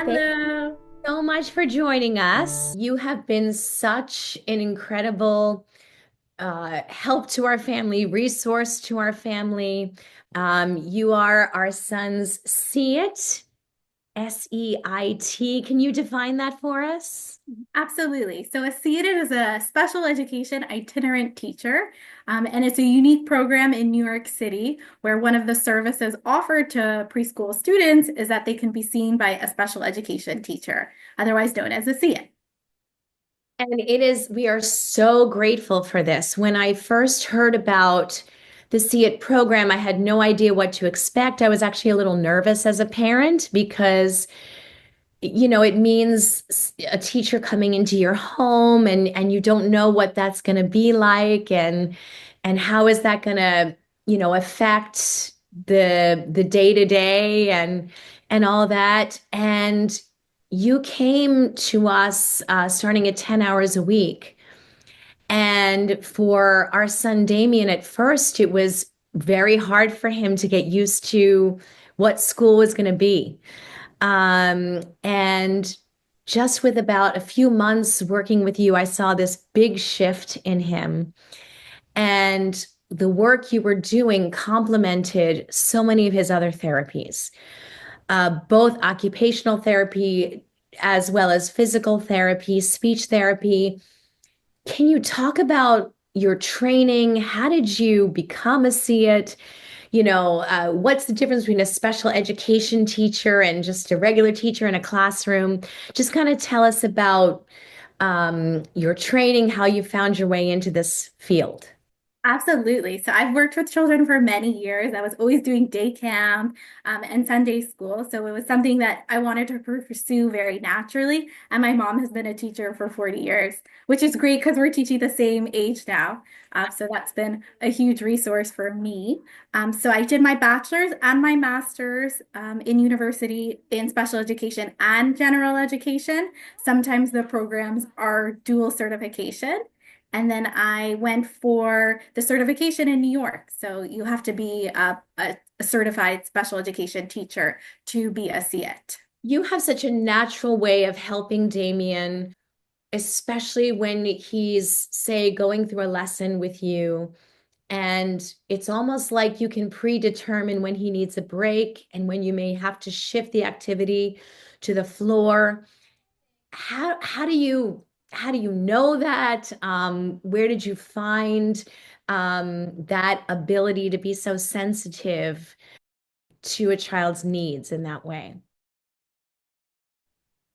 Thank Hello. you so much for joining us. You have been such an incredible help to our family, resource to our family. You are our son's SEIT, SEIT. Can you define that for us? Absolutely. So a SEIT is a special education itinerant teacher, and it's a unique program in New York City where one of the services offered to preschool students is that they can be seen by a special education teacher, otherwise known as a SEIT. And we are so grateful for this. When I first heard about the See It program, I had no idea what to expect. I was actually a little nervous as a parent because it means a teacher coming into your home and you don't know what that's going to be like and how is that going to, affect the day to day and all that. And you came to us starting at 10 hours a week. And for our son Damien, at first, it was very hard for him to get used to what school was going to be. And just with about a few months working with you, I saw this big shift in him. And the work you were doing complemented so many of his other therapies, both occupational therapy as well as physical therapy, speech therapy. Can you talk about your training? How did you become a SEIT? What's the difference between a special education teacher and just a regular teacher in a classroom? Just kind of tell us about your training, how you found your way into this field. Absolutely. So I've worked with children for many years. I was always doing day camp and Sunday school. So it was something that I wanted to pursue very naturally. And my mom has been a teacher for 40 years, which is great because we're teaching the same age now. So that's been a huge resource for me. So I did my bachelor's and my master's in university in special education and general education. Sometimes the programs are dual certification. And then I went for the certification in New York. So you have to be a certified special education teacher to be a SEIT. You have such a natural way of helping Damien, especially when he's, say, going through a lesson with you. And it's almost like you can predetermine when he needs a break and when you may have to shift the activity to the floor. How do you know that? Where did you find that ability to be so sensitive to a child's needs in that way?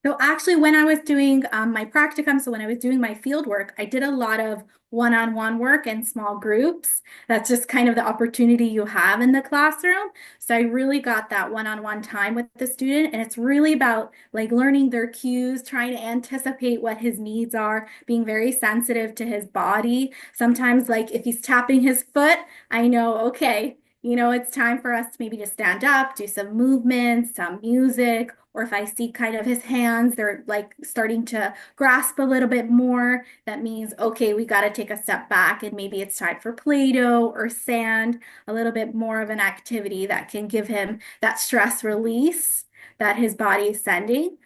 So actually, when I was doing my practicum, so when I was doing my field work, I did a lot of one-on-one work in small groups. That's just kind of the opportunity you have in the classroom. So I really got that one-on-one time with the student, and it's really about like learning their cues, trying to anticipate what his needs are, being very sensitive to his body. Sometimes, like if he's tapping his foot, I know, okay, it's time for us to maybe just stand up, do some movements, some music, or if I see kind of his hands, they're like starting to grasp a little bit more, that means, okay, we got to take a step back and maybe it's time for Play-Doh or sand, a little bit more of an activity that can give him that stress release that his body is sending.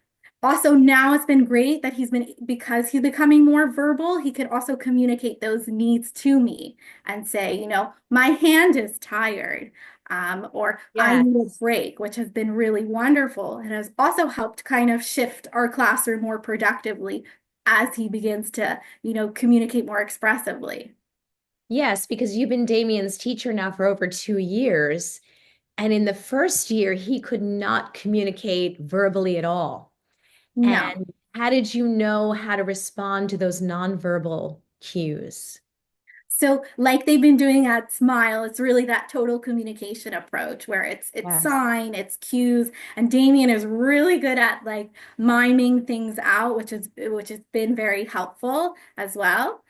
Also, now it's been great that because he's becoming more verbal, he could also communicate those needs to me and say, my hand is tired, or I Yeah. need a break, which has been really wonderful. It has also helped kind of shift our classroom more productively as he begins to, communicate more expressively. Yes, because you've been Damien's teacher now for over 2 years. And in the first year, he could not communicate verbally at all. No. And how did you know how to respond to those nonverbal cues? So, like they've been doing at Smile, it's really that total communication approach where it's Yes. sign, it's cues, and Damien is really good at like miming things out, which has been very helpful as well.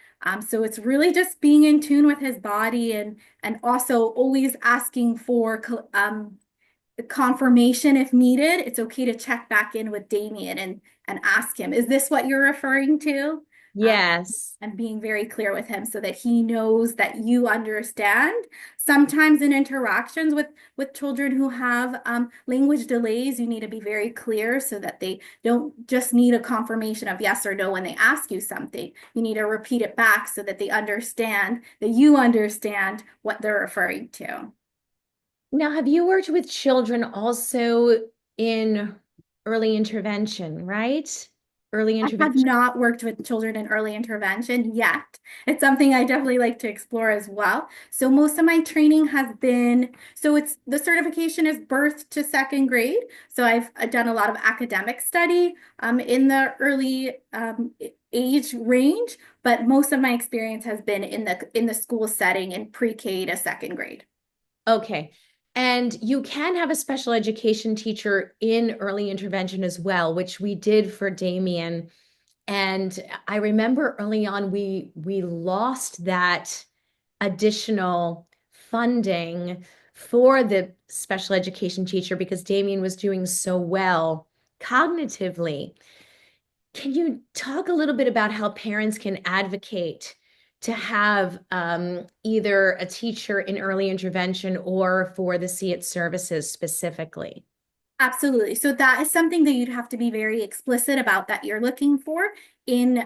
So it's really just being in tune with his body and also always asking for confirmation if needed. It's okay to check back in with Damien and ask him, is this what you're referring to? Yes. and being very clear with him so that he knows that you understand. Sometimes in interactions with children who have language delays, you need to be very clear so that they don't just need a confirmation of yes or no when they ask you something. You need to repeat it back so that they understand that you understand what they're referring to. Now, have you worked with children also in early intervention, right? Early I have intervention. not worked with children in early intervention yet. It's something I definitely like to explore as well. So most of my training has been, so it's the certification is birth to second grade. So I've done a lot of academic study in the early age range, but most of my experience has been in the school setting in pre-K to second grade. Okay. And you can have a special education teacher in early intervention as well, which we did for Damien. And I remember early on we lost that additional funding for the special education teacher because Damien was doing so well cognitively. Can you talk a little bit about how parents can advocate to have either a teacher in early intervention or for the SEIT services specifically? Absolutely. So that is something that you'd have to be very explicit about that you're looking for in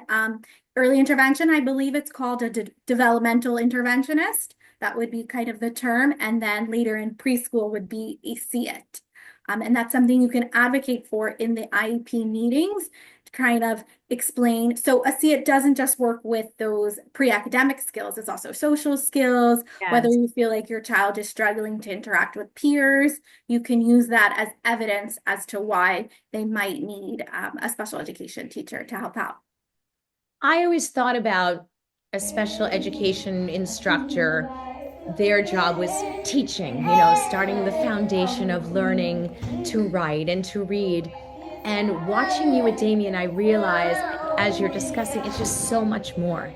early intervention. I believe it's called a developmental interventionist. That would be kind of the term. And then later in preschool would be a SEIT. And that's something you can advocate for in the IEP meetings to kind of explain. So a SEIT doesn't just work with those pre-academic skills, it's also social skills, whether Yes. you feel like your child is struggling to interact with peers, you can use that as evidence as to why they might need a special education teacher to help out. I always thought about a special education instructor, their job was teaching, starting the foundation of learning to write and to read. And watching you with Damien, I realize as you're discussing, it's just so much more.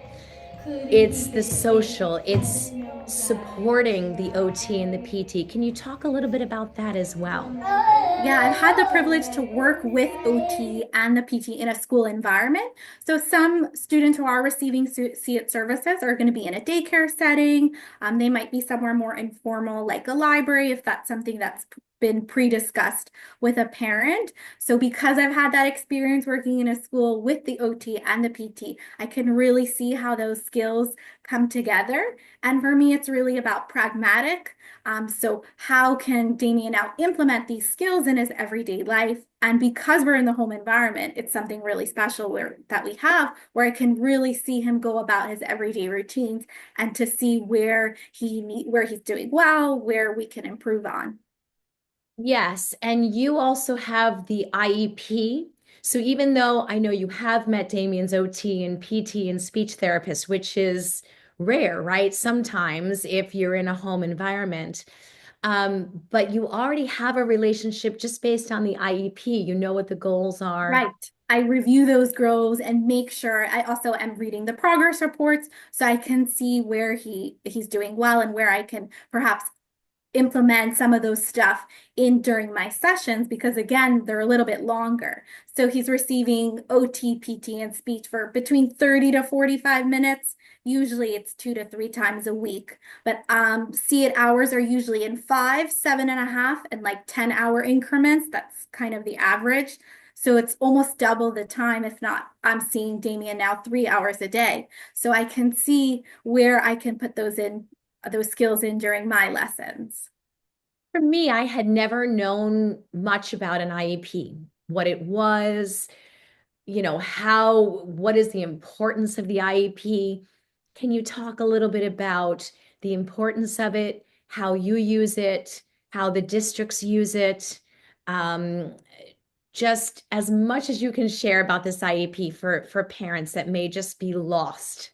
It's the social, it's supporting the OT and the PT. Can you talk a little bit about that as well? Yeah, I've had the privilege to work with OT and the PT in a school environment. So some students who are receiving SEIT services are going to be in a daycare setting. They might be somewhere more informal, like a library, if that's something that's been pre-discussed with a parent. So because I've had that experience working in a school with the OT and the PT, I can really see how those skills come together. And for me, it's really about pragmatic. So how can Damien now implement these skills in his everyday life? And because we're in the home environment, it's something really special that we have where I can really see him go about his everyday routines and to see where where he's doing well, where we can improve on. Yes, and you also have the IEP. So even though I know you have met Damien's OT and PT and speech therapist, which is rare, right? Sometimes if you're in a home environment, but you already have a relationship just based on the IEP. You know what the goals are. Right. I review those goals and make sure I also am reading the progress reports so I can see where he's doing well and where I can perhaps implement some of those stuff in during my sessions because again they're a little bit longer, so he's receiving OT, PT, and speech for between 30 to 45 minutes. Usually it's 2 to 3 times a week, but see it hours are usually in 5, 7.5, and like 10-hour increments. That's kind of the average, so it's almost double the time. If not, I'm seeing Damien now 3 hours a day, so I can see where I can put those skills in during my lessons. For me, I had never known much about an IEP, what it was, what is the importance of the IEP? Can you talk a little bit about the importance of it, how you use it, how the districts use it? Um, just as much as you can share about this IEP for parents that may just be lost.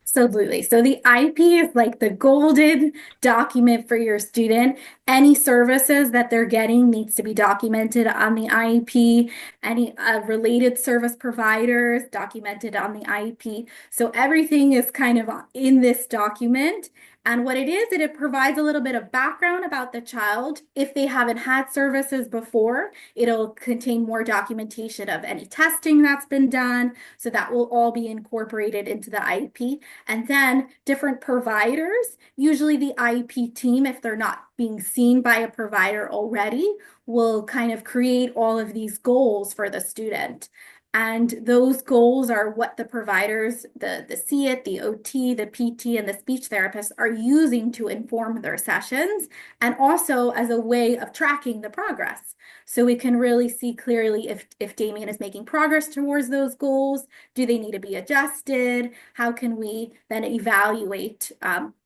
Absolutely. So the IP is like the golden document for your student. Any services that they're getting needs to be documented on the IEP. Any related service providers documented on the IEP. So everything is kind of in this document. And what it is, it provides a little bit of background about the child. If they haven't had services before, it'll contain more documentation of any testing that's been done. So that will all be incorporated into the IEP. And then different providers, usually the IEP team, if they're not being seen by a provider already, will kind of create all of these goals for the student. And those goals are what the providers, the SEIT, the OT, the PT, and the speech therapist are using to inform their sessions and also as a way of tracking the progress. So we can really see clearly if Damien is making progress towards those goals. Do they need to be adjusted? How can we then evaluate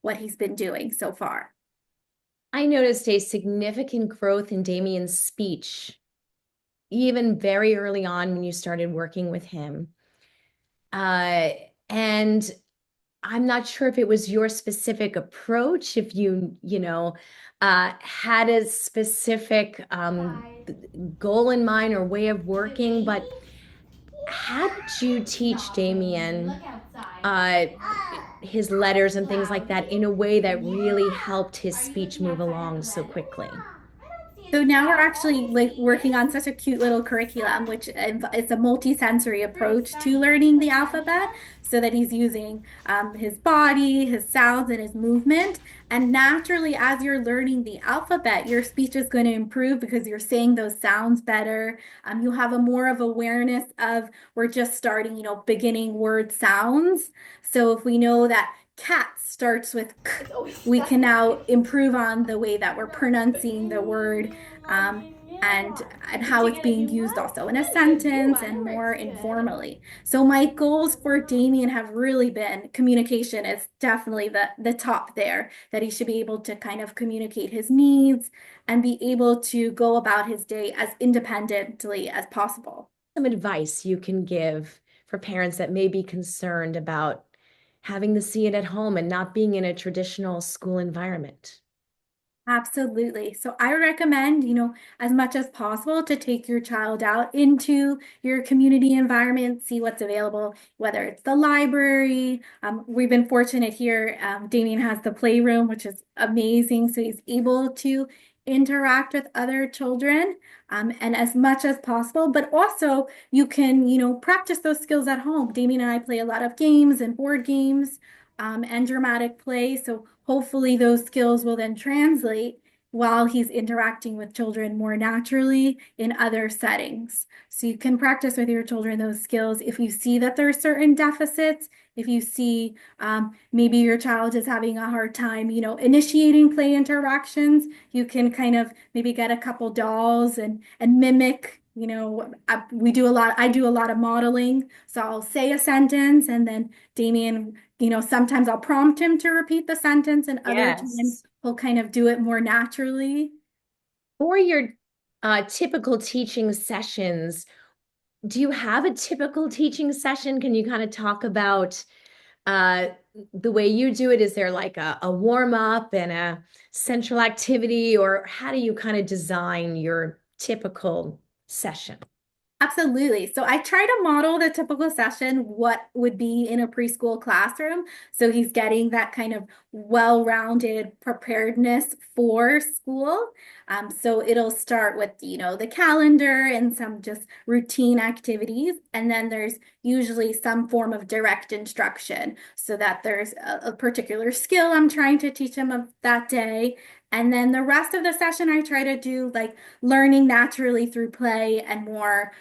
what he's been doing so far? I noticed a significant growth in Damien's speech, even very early on when you started working with him. Uh, and I'm not sure if it was your specific approach, if had a specific goal in mind or way of working, but how did you teach Damien uh, his letters and things like that in a way that really helped his speech move along so quickly? So now we're actually like working on such a cute little curriculum, which it's a multi-sensory approach to learning the alphabet, so that he's using his body, his sounds, and his movement. And naturally, as you're learning the alphabet, your speech is going to improve because you're saying those sounds better. You have a more of awareness of we're just starting, beginning word sounds. So if we know that cat starts with k, It's always we stuck can in my now head. improve on the way that we're pronouncing the word um, and Did how you it's get a being new used one? also in a Good for you. sentence I and know more it's good. informally. So my goals for Damien have really been communication is definitely the top there, that he should be able to kind of communicate his needs and be able to go about his day as independently as possible. Some advice you can give for parents that may be concerned about having to see it at home and not being in a traditional school environment? Absolutely. So I recommend, as much as possible to take your child out into your community environment, see what's available, whether it's the library. We've been fortunate here. Damien has the playroom, which is amazing. So he's able to interact with other children, and as much as possible. But also you can, practice those skills at home. Damien and I play a lot of games and board games and dramatic play. So hopefully those skills will then translate while he's interacting with children more naturally in other settings. So you can practice with your children those skills. If you see that there are certain deficits, if you see maybe your child is having a hard time, initiating play interactions, you can kind of maybe get a couple dolls and mimic. I do a lot of modeling. So I'll say a sentence and then Damien, sometimes I'll prompt him to repeat the sentence, and other times Yes. he'll kind of do it more naturally. For your typical teaching sessions, do you have a typical teaching session? Can you kind of talk about uh, the way you do it? Is there like a warm up and a central activity, or how do you kind of design your typical session? Absolutely. So I try to model the typical session, what would be in a preschool classroom. So he's getting that kind of well-rounded preparedness for school. So it'll start with, the calendar and some just routine activities. And then there's usually some form of direct instruction so that there's a particular skill I'm trying to teach him of that day. And then the rest of the session, I try to do like learning naturally through play and more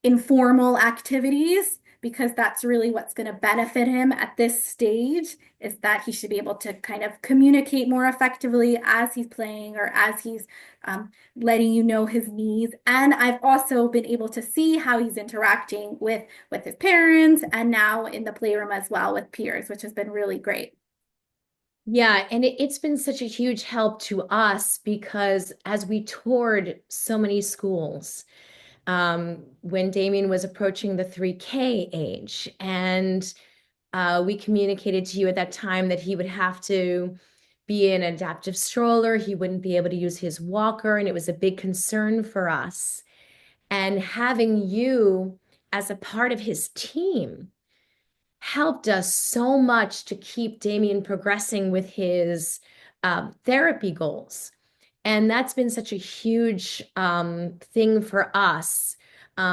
informal activities because that's really what's going to benefit him at this stage is that he should be able to kind of communicate more effectively as he's playing or as he's letting you know his needs. And I've also been able to see how he's interacting with his parents and now in the playroom as well with peers, which has been really great. Yeah, and it's been such a huge help to us because as we toured so many schools, when Damien was approaching the 3K age, and We communicated to you at that time that he would have to be in an adaptive stroller. He wouldn't be able to use his walker, and it was a big concern for us. And having you as a part of his team helped us so much to keep Damien progressing with his therapy goals. And that's been such a huge thing for us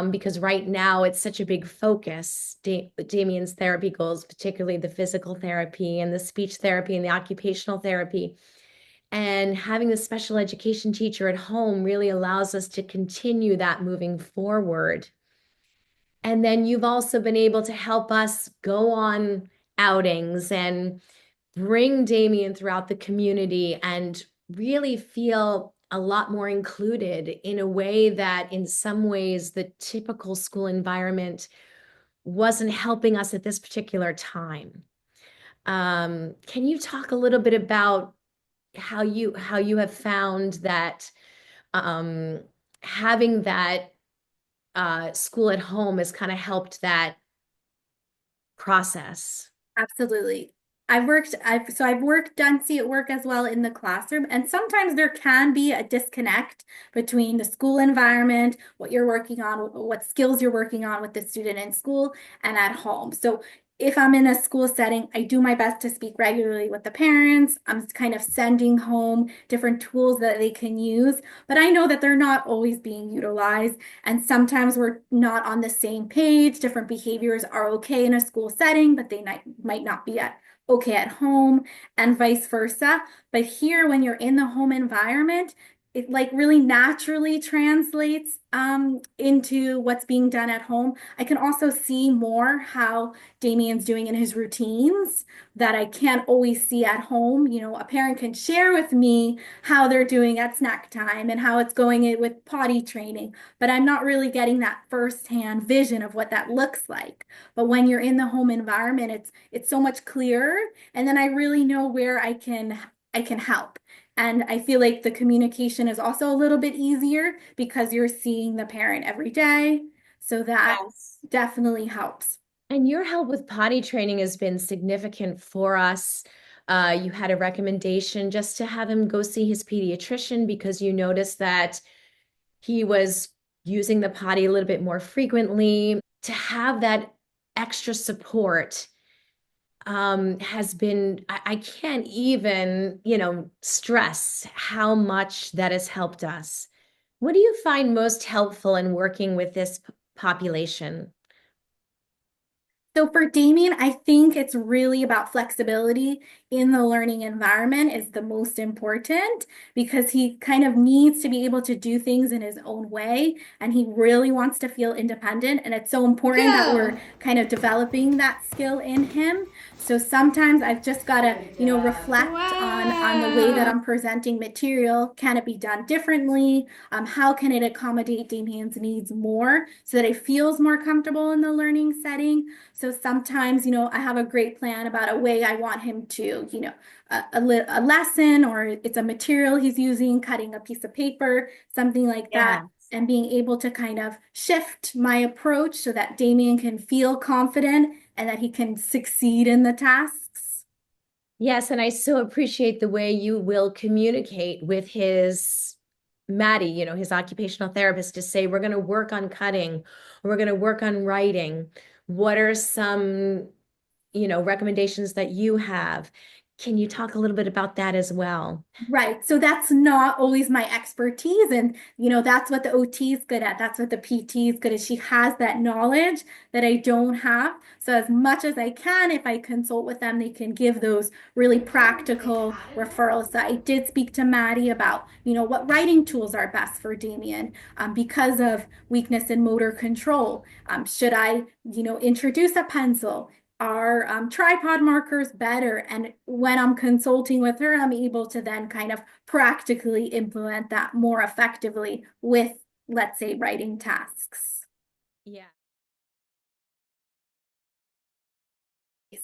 because right now it's such a big focus, Damien's therapy goals, particularly the physical therapy and the speech therapy and the occupational therapy. And having the special education teacher at home really allows us to continue that moving forward. And then you've also been able to help us go on outings and bring Damien throughout the community and really feel a lot more included in a way that, in some ways, the typical school environment wasn't helping us at this particular time. Can you talk a little bit about how you have found that um, having that school at home has kind of helped that process? Absolutely. I've done see it work as well in the classroom, and sometimes there can be a disconnect between the school environment, what you're working on, what skills you're working on with the student in school and at home. So if I'm in a school setting, I do my best to speak regularly with the parents. I'm kind of sending home different tools that they can use, but I know that they're not always being utilized. And sometimes we're not on the same page. Different behaviors are okay in a school setting, but they might not be okay at home, and vice versa. But here, when you're in the home environment, it like really naturally translates into what's being done at home. I can also see more how Damien's doing in his routines that I can't always see at home. You know, a parent can share with me how they're doing at snack time and how it's going with potty training, but I'm not really getting that firsthand vision of what that looks like. But when you're in the home environment, it's so much clearer, and then I really know where I can help. And I feel like the communication is also a little bit easier because you're seeing the parent every day. So that Yes. definitely helps. And your help with potty training has been significant for us. You had a recommendation just to have him go see his pediatrician because you noticed that he was using the potty a little bit more frequently. To have that extra support has been, I can't even, stress how much that has helped us. What do you find most helpful in working with this population? So for Damien, I think it's really about flexibility in the learning environment is the most important because he kind of needs to be able to do things in his own way, and he really wants to feel independent. And it's so important that we're Go. kind of developing that skill in him. So sometimes I've just got to, Good job. reflect on the way that Wow. I'm presenting material. Can it be done differently? How can it accommodate Damien's needs more so that he feels more comfortable in the learning setting? So sometimes, I have a great plan about a way I want him to, a lesson, or it's a material he's using, cutting a piece of paper, something like that, Yeah. and being able to kind of shift my approach so that Damien can feel confident and that he can succeed in the tasks. Yes, and I so appreciate the way you will communicate with his Maddie, his occupational therapist, to say, we're going to work on cutting, or we're going to work on writing. What are some, recommendations that you have? Can you talk a little bit about that as well? Right. So that's not always my expertise. And, that's what the OT is good at. That's what the PT is good at. She has that knowledge that I don't have. So as much as I can, if I consult with them, they can give those really practical referrals. So I did speak to Maddie about, what writing tools are best for Damien because of weakness in motor control. Should I, introduce a pencil? Are tripod markers better? And when I'm consulting with her, I'm able to then kind of practically implement that more effectively with, let's say, writing tasks. Yeah.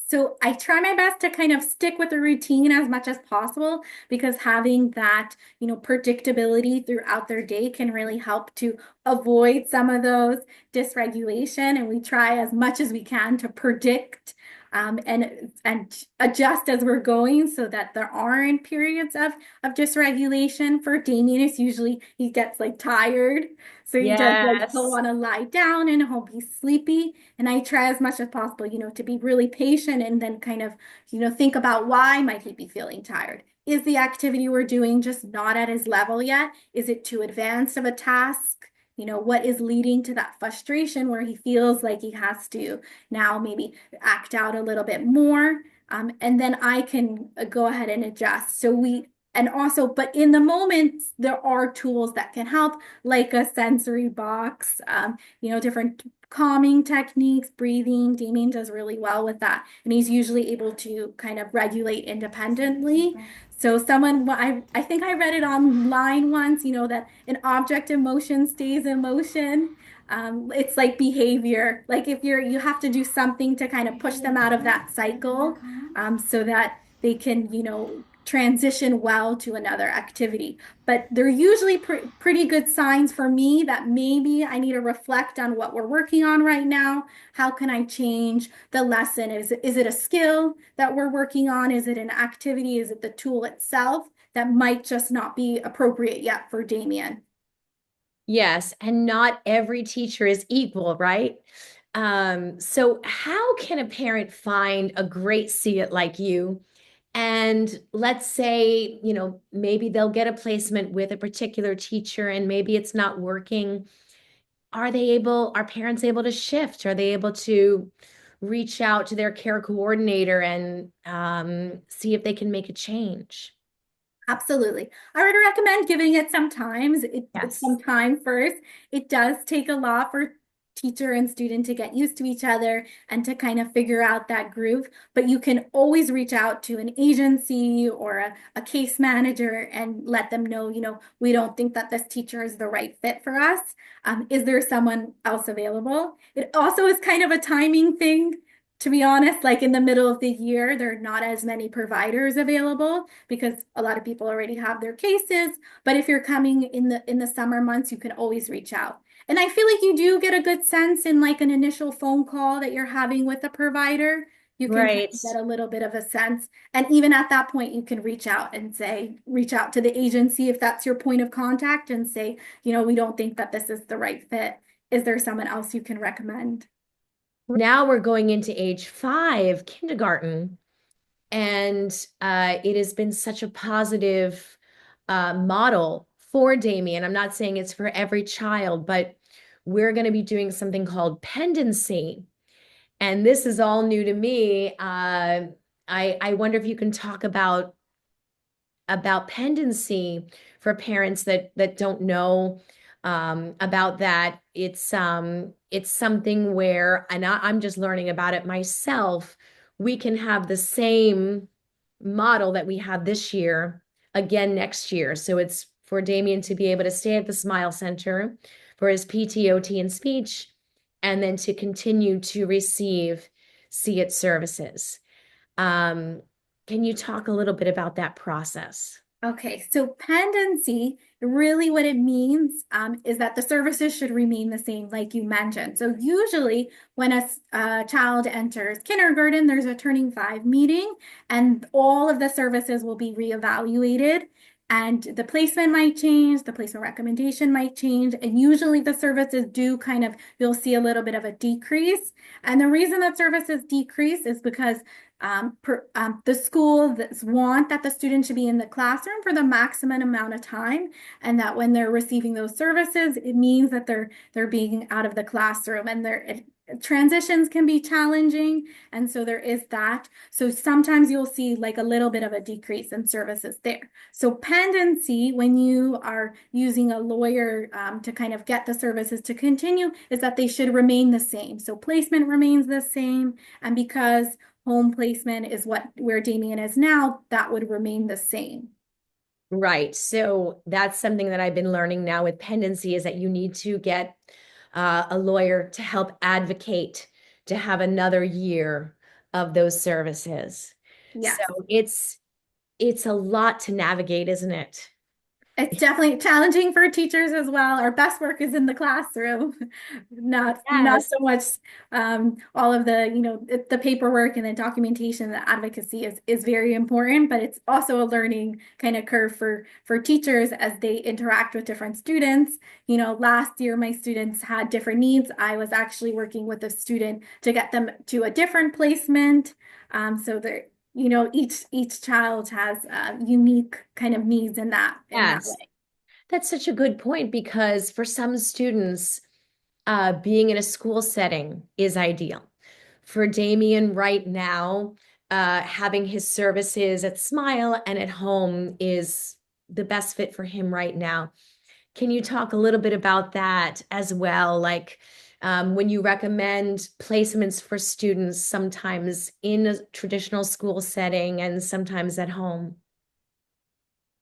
So I try my best to kind of stick with the routine as much as possible because having that, predictability throughout their day can really help to avoid some of those dysregulation. And we try as much as we can to predict and adjust as we're going so that there aren't periods of dysregulation. For Damien, it's usually he gets like tired, so he does like he'll Yes. want to lie down and he'll be sleepy. And I try as much as possible, to be really patient and then kind of, think about why might he be feeling tired. Is the activity we're doing just not at his level yet? Is it too advanced of a task? What is leading to that frustration where he feels like he has to now maybe act out a little bit more. And then I can go ahead and adjust. And also, but in the moment, there are tools that can help, like a sensory box, different calming techniques, breathing. Damien does really well with that. And he's usually able to kind of regulate independently. So I think I read it online once, that an object in motion stays in motion. It's like behavior. Like if you have to do something to kind of push them out of that cycle, so that they can, transition well to another activity. But they're usually pretty good signs for me that maybe I need to reflect on what we're working on right now. How can I change the lesson? Is it a skill that we're working on? Is it an activity? Is it the tool itself that might just not be appropriate yet for Damien? Yes, and not every teacher is equal, right? So how can a parent find a great see it like you? And let's say, maybe they'll get a placement with a particular teacher and maybe it's not working. Are parents able to shift? Are they able to reach out to their care coordinator and see if they can make a change? Absolutely. I would recommend giving it some times. It's Yes. some time first. It does take a lot for teacher and student to get used to each other and to kind of figure out that groove. But you can always reach out to an agency or a case manager and let them know, we don't think that this teacher is the right fit for us. Is there someone else available? It also is kind of a timing thing. To be honest, like in the middle of the year, there are not as many providers available because a lot of people already have their cases. But if you're coming in the summer months, you can always reach out. And I feel like you do get a good sense in like an initial phone call that you're having with a provider. You can kind Right. of get a little bit of a sense. And even at that point, you can reach out to the agency if that's your point of contact and say, we don't think that this is the right fit. Is there someone else you can recommend? Now we're going into age 5, kindergarten, and it has been such a positive model for Damien. I'm not saying it's for every child, but we're going to be doing something called pendency. And this is all new to me. I wonder if you can talk about pendency for parents that don't know about that. It's something where, and I'm just learning about it myself. We can have the same model that we had this year again next year. So it's for Damien to be able to stay at the Smile Center for his PTOT and speech, and then to continue to receive See It services. Um, can you talk a little bit about that process? Okay, so pendency, really what it means is that the services should remain the same, like you mentioned. So usually when a child enters kindergarten, there's a turning five meeting, and all of the services will be reevaluated. And the placement might change, the placement recommendation might change, and usually the services do kind of, you'll see a little bit of a decrease. And the reason that services decrease is because the school want that the student should be in the classroom for the maximum amount of time, and that when they're receiving those services, it means that they're being out of the classroom, and transitions can be challenging, and so there is that. So sometimes you'll see like a little bit of a decrease in services there. So pendency, when you are using a lawyer to kind of get the services to continue, is that they should remain the same. So placement remains the same, and because home placement is where Damien is now, that would remain the same. Right. So that's something that I've been learning now with pendency is that you need to get a lawyer to help advocate to have another year of those services. So Yes. it's a lot to navigate, isn't it? It's definitely challenging for teachers as well. Our best work is in the classroom, not Yes. so much all of the the paperwork and the documentation. The advocacy is very important, but it's also a learning kind of curve for teachers as they interact with different students. Last year my students had different needs. I was actually working with a student to get them to a different placement. So there each child has unique kind of needs in that Yes. way. That's such a good point because for some students, being in a school setting is ideal. For Damien right now, having his services at Smile and at home is the best fit for him right now. Can you talk a little bit about that as well? Like when you recommend placements for students, sometimes in a traditional school setting and sometimes at home.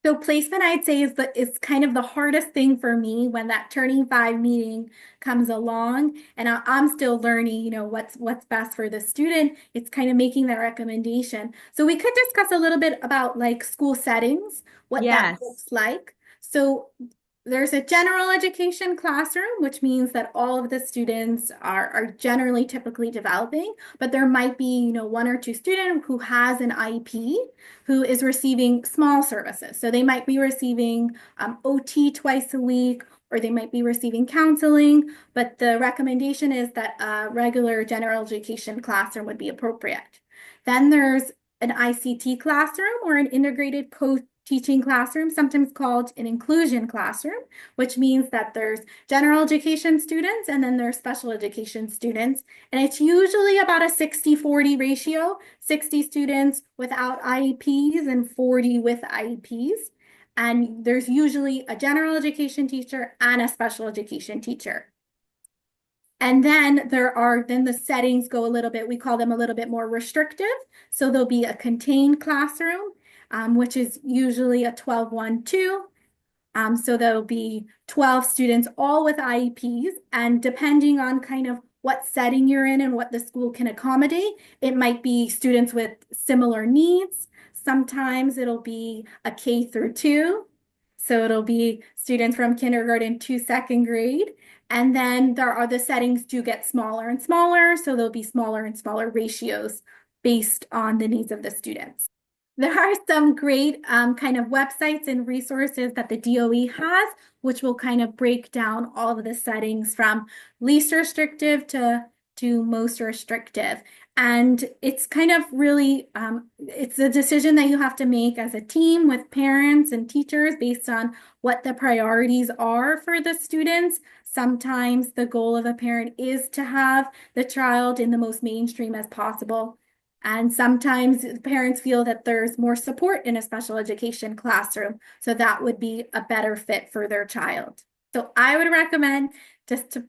So placement, I'd say, is kind of the hardest thing for me when that turning five meeting comes along, and I'm still learning, what's best for the student. It's kind of making that recommendation. So we could discuss a little bit about like school settings, what that Yes. looks like. So there's a general education classroom, which means that all of the students are generally typically developing, but there might be, one or two student who has an IEP who is receiving small services. So they might be receiving OT twice a week, or they might be receiving counseling, but the recommendation is that a regular general education classroom would be appropriate. Then there's an ICT classroom or an integrated co-teaching classroom, sometimes called an inclusion classroom, which means that there's general education students and then there's special education students. And it's usually about a 60-40 ratio, 60 students without IEPs and 40 with IEPs. And there's usually a general education teacher and a special education teacher. And then the settings go a little bit, we call them a little bit more restrictive. So there'll be a contained classroom, which is usually a 12-1-2. So there'll be 12 students, all with IEPs, and depending on kind of what setting you're in and what the school can accommodate, it might be students with similar needs. Sometimes it'll be a K through 2. So it'll be students from kindergarten to second grade. And then the settings do get smaller and smaller. So there'll be smaller and smaller ratios based on the needs of the students. There are some great kind of websites and resources that the DOE has, which will kind of break down all of the settings from least restrictive to most restrictive. And it's kind of really, it's a decision that you have to make as a team with parents and teachers based on what the priorities are for the students. Sometimes the goal of a parent is to have the child in the most mainstream as possible. And sometimes parents feel that there's more support in a special education classroom, so that would be a better fit for their child. So I would recommend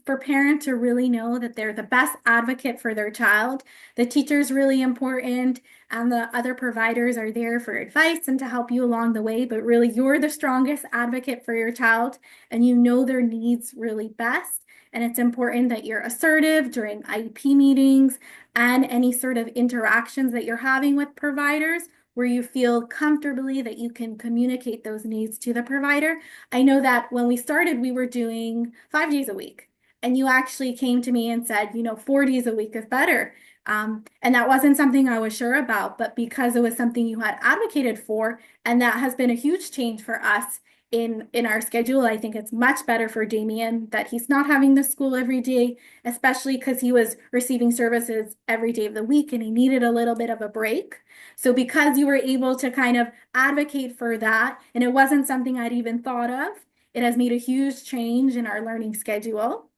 for parents to really know that they're the best advocate for their child. The teacher is really important, and the other providers are there for advice and to help you along the way. But really, you're the strongest advocate for your child, and you know their needs really best. And it's important that you're assertive during IEP meetings and any sort of interactions that you're having with providers where you feel comfortably that you can communicate those needs to the provider. I know that when we started, we were doing 5 days a week, and you actually came to me and said, 4 days a week is better. And that wasn't something I was sure about, but because it was something you had advocated for, and that has been a huge change for us in our schedule. I think it's much better for Damien that he's not having the school every day, especially because he was receiving services every day of the week and he needed a little bit of a break. So because you were able to kind of advocate for that, and it wasn't something I'd even thought of, it has made a huge change in our learning schedule.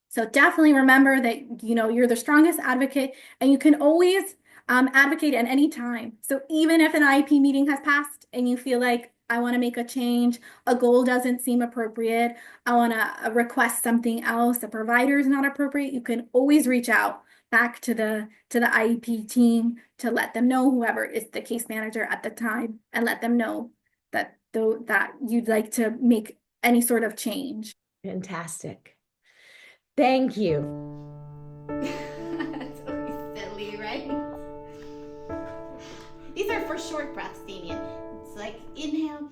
So definitely remember that, you're the strongest advocate and you can always advocate at any time. So even if an IEP meeting has passed and you feel like I want to make a change, a goal doesn't seem appropriate, I want to request something else, a provider is not appropriate, you can always reach out back to the IEP team to let them know, whoever is the case manager at the time, and let them know that you'd like to make any sort of change. Fantastic. Thank you. That's always silly, right? These are for short breaths, Damien. It's like inhale,